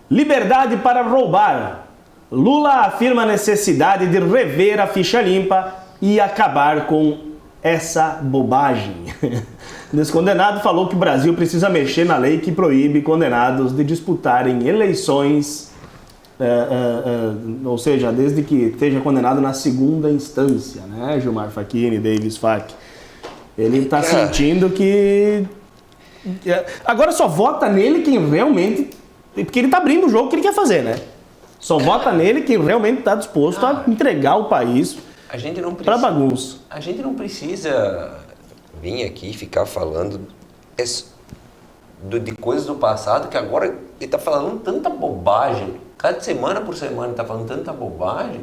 Liberdade para roubar. Lula afirma a necessidade de rever a ficha limpa e acabar com essa bobagem. O descondenado falou que o Brasil precisa mexer na lei que proíbe condenados de disputarem eleições, ou seja, desde que esteja condenado na segunda instância, né, Gilmar Facchini, Davis Fac. Ele está sentindo que... Agora só vota nele quem realmente... Porque ele está abrindo o jogo que ele quer fazer, né? Só vota nele quem realmente está disposto a entregar o país para bagunça. A gente não precisa vir aqui e ficar falando de coisas do passado, que agora ele está falando tanta bobagem. Cada semana por semana ele está falando tanta bobagem.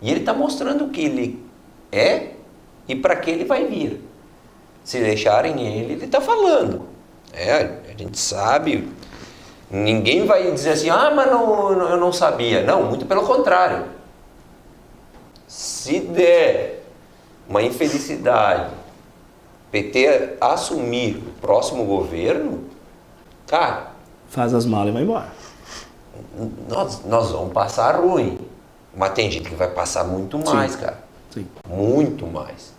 E ele está mostrando o que ele é e para que ele vai vir. Se deixarem ele está falando. A gente sabe... Ninguém vai dizer assim, mas eu não sabia. Não, muito pelo contrário. Se der uma infelicidade, PT assumir o próximo governo, cara... Faz as malas e vai embora. Nós vamos passar ruim. Mas tem gente que vai passar muito mais, Sim. cara. Sim. Muito mais.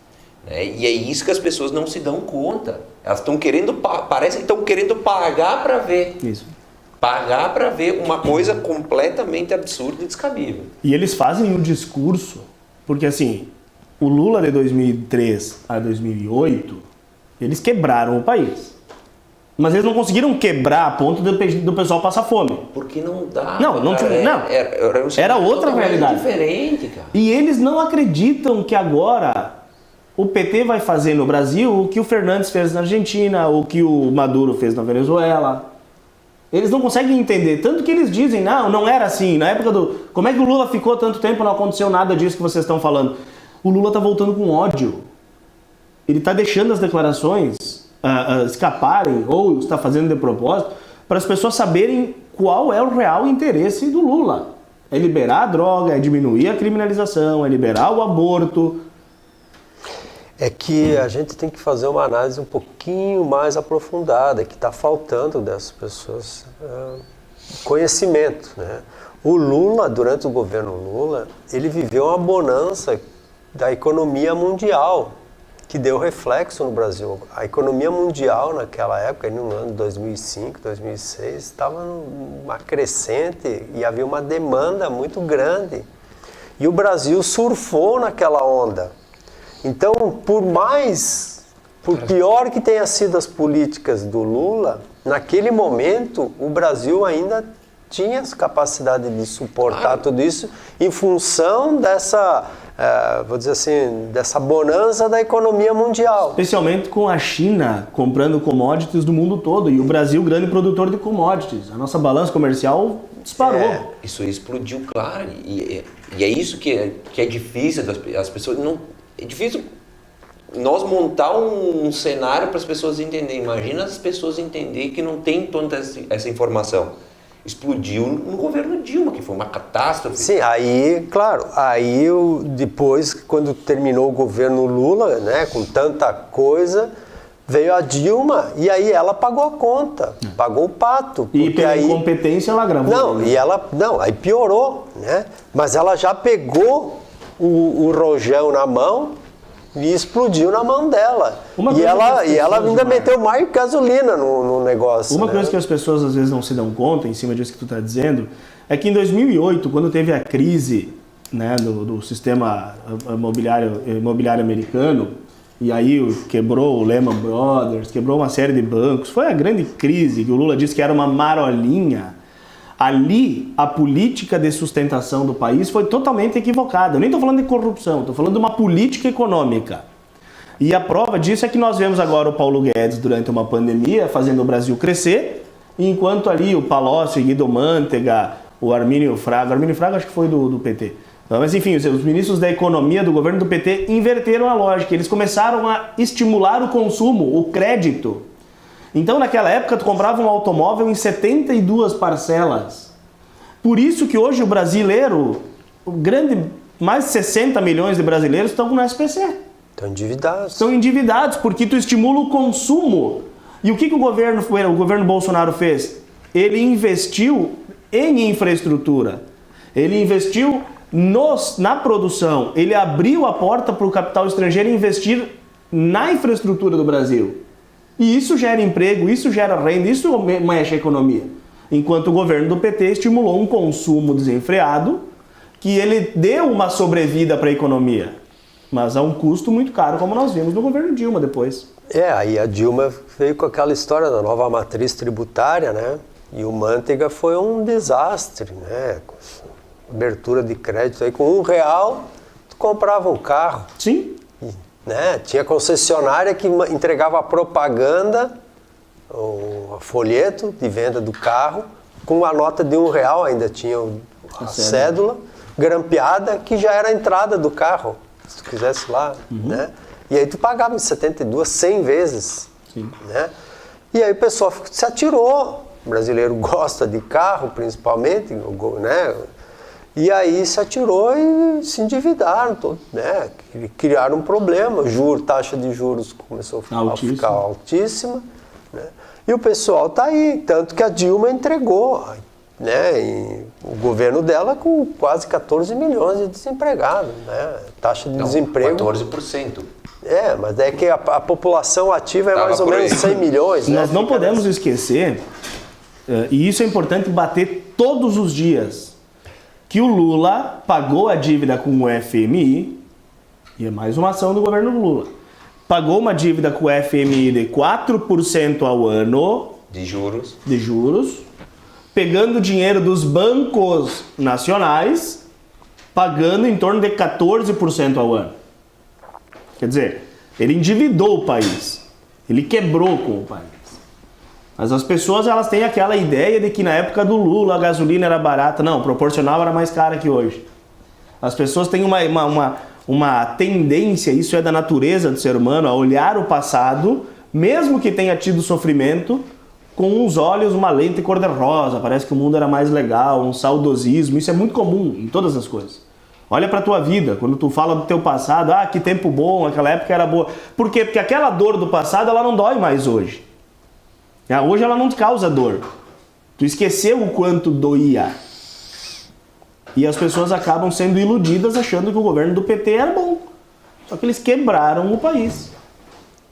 Né? E é isso que as pessoas não se dão conta. Elas estão querendo, parece que estão querendo pagar para ver. Isso. Pagar para ver uma coisa completamente absurda e descabível. E eles fazem um discurso, porque assim, o Lula de 2003 a 2008, eles quebraram o país. Mas eles não conseguiram quebrar a ponto do pessoal passar fome. Porque não dá. Não. Era outra realidade. Diferente, cara. E eles não acreditam que agora o PT vai fazer no Brasil o que o Fernandes fez na Argentina, o que o Maduro fez na Venezuela. Eles não conseguem entender, tanto que eles dizem, não era assim, na época do... Como é que o Lula ficou tanto tempo e não aconteceu nada disso que vocês estão falando? O Lula está voltando com ódio. Ele está deixando as declarações escaparem, ou está fazendo de propósito, para as pessoas saberem qual é o real interesse do Lula. É liberar a droga, é diminuir a criminalização, é liberar o aborto. É que a gente tem que fazer uma análise um pouquinho mais aprofundada, que está faltando dessas pessoas conhecimento, né? O Lula, durante o governo Lula, ele viveu uma bonança da economia mundial, que deu reflexo no Brasil. A economia mundial naquela época, no ano de 2005, 2006, estava numa crescente e havia uma demanda muito grande. E o Brasil surfou naquela onda. Então, por pior que tenha sido as políticas do Lula, naquele momento o Brasil ainda tinha essa capacidade de suportar tudo isso em função dessa, vou dizer assim, dessa bonança da economia mundial. Especialmente com a China comprando commodities do mundo todo e o Brasil grande produtor de commodities. A nossa balança comercial disparou. Isso explodiu, claro. E é isso que é difícil, as pessoas não... É difícil nós montar um cenário para as pessoas entenderem. Imagina as pessoas entenderem que não tem toda essa informação. Explodiu no governo Dilma, que foi uma catástrofe. Sim, depois, quando terminou o governo Lula, né, com tanta coisa, veio a Dilma e aí ela pagou a conta, pagou o pato. E pela incompetência ela gravou. Aí piorou, né? Mas ela já pegou o rojão na mão e explodiu na mão dela. E ela ainda meteu mais gasolina no negócio. Uma coisa que as pessoas às vezes não se dão conta, em cima disso que tu está dizendo, é que em 2008, quando teve a crise, né, do sistema imobiliário americano, e aí quebrou o Lehman Brothers, quebrou uma série de bancos, foi a grande crise, que o Lula disse que era uma marolinha. Ali, a política de sustentação do país foi totalmente equivocada. Eu nem estou falando de corrupção, estou falando de uma política econômica. E a prova disso é que nós vemos agora o Paulo Guedes, durante uma pandemia, fazendo o Brasil crescer, enquanto ali o Palocci, Guido Mantega, o Armínio Fraga acho que foi do PT. Mas enfim, os ministros da economia do governo do PT inverteram a lógica. Eles começaram a estimular o consumo, o crédito. Então, naquela época, tu comprava um automóvel em 72 parcelas. Por isso que hoje o brasileiro, mais de 60 milhões de brasileiros estão no SPC. Estão endividados, porque tu estimula o consumo. E o que o governo Bolsonaro fez? Ele investiu em infraestrutura. Ele investiu na produção. Ele abriu a porta para o capital estrangeiro investir na infraestrutura do Brasil. E isso gera emprego, isso gera renda, isso mexe a economia. Enquanto o governo do PT estimulou um consumo desenfreado, que ele deu uma sobrevida para a economia, mas a um custo muito caro, como nós vimos no governo Dilma depois. Aí a Dilma veio com aquela história da nova matriz tributária, né? E o Manteiga foi um desastre, né? Abertura de crédito aí, com R$1, tu comprava um carro. Sim. Né? Tinha concessionária que entregava a propaganda, o folheto de venda do carro, com a nota de R$1, ainda tinha a cédula grampeada, que já era a entrada do carro, se tu quisesse lá, né? E aí tu pagava em 72, 100 vezes. Sim. Né? E aí o pessoal se atirou, o brasileiro gosta de carro principalmente, né? E aí se atirou e se endividaram, né? Criaram um problema, taxa de juros começou a ficar altíssima, né? E o pessoal está aí, tanto que a Dilma entregou, né? E o governo dela com quase 14 milhões de desempregados, né? Taxa de desemprego... 14%. Mas é que a população ativa é mais ou menos 100 milhões. Né? Nós não podemos esquecer, e isso é importante bater todos os dias, que o Lula pagou a dívida com o FMI, e é mais uma ação do governo Lula, pagou uma dívida com o FMI de 4% ao ano de juros, pegando dinheiro dos bancos nacionais, pagando em torno de 14% ao ano. Quer dizer, ele endividou o país, ele quebrou com o país. Mas as pessoas, elas têm aquela ideia de que na época do Lula a gasolina era barata. Não, proporcional era mais cara que hoje. As pessoas têm uma tendência, isso é da natureza do ser humano, a olhar o passado, mesmo que tenha tido sofrimento, com uns olhos, uma lente cor-de-rosa. Parece que o mundo era mais legal, um saudosismo. Isso é muito comum em todas as coisas. Olha pra tua vida, quando tu fala do teu passado, que tempo bom, aquela época era boa. Por quê? Porque aquela dor do passado, ela não dói mais hoje. Hoje ela não te causa dor. Tu esqueceu o quanto doía. E as pessoas acabam sendo iludidas achando que o governo do PT era bom. Só que eles quebraram o país.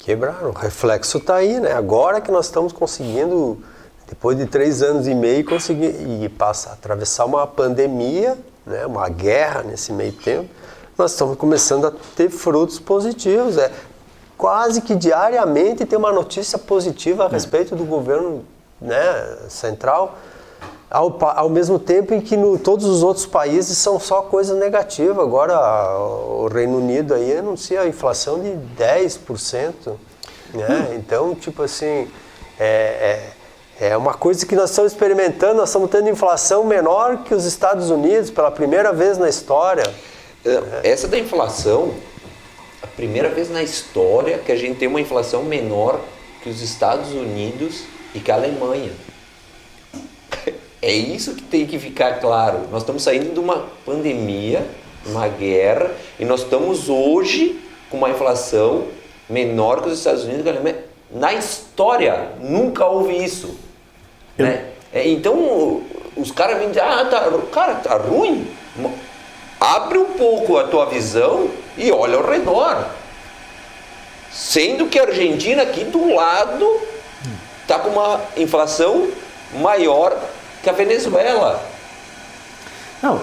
Quebraram, o reflexo tá aí, né? Agora que nós estamos conseguindo, depois de 3 anos e meio, conseguir atravessar uma pandemia, né, uma guerra nesse meio tempo, nós estamos começando a ter frutos positivos. Quase que diariamente tem uma notícia positiva a respeito do governo, né, central, ao mesmo tempo em que todos os outros países são só coisa negativa. Agora o Reino Unido aí anuncia a inflação de 10%. Né? Então, tipo assim, é uma coisa que nós estamos experimentando, nós estamos tendo inflação menor que os Estados Unidos pela primeira vez na história. Essa da inflação, a primeira vez na história que a gente tem uma inflação menor que os Estados Unidos e que a Alemanha. É isso que tem que ficar claro. Nós estamos saindo de uma pandemia, uma guerra, e nós estamos hoje com uma inflação menor que os Estados Unidos e a Alemanha. Na história, nunca houve isso. Né? Então, os caras vêm dizer, tá ruim. Abre um pouco a tua visão e olha ao redor. Sendo que a Argentina aqui do lado está com uma inflação maior que a Venezuela. Não,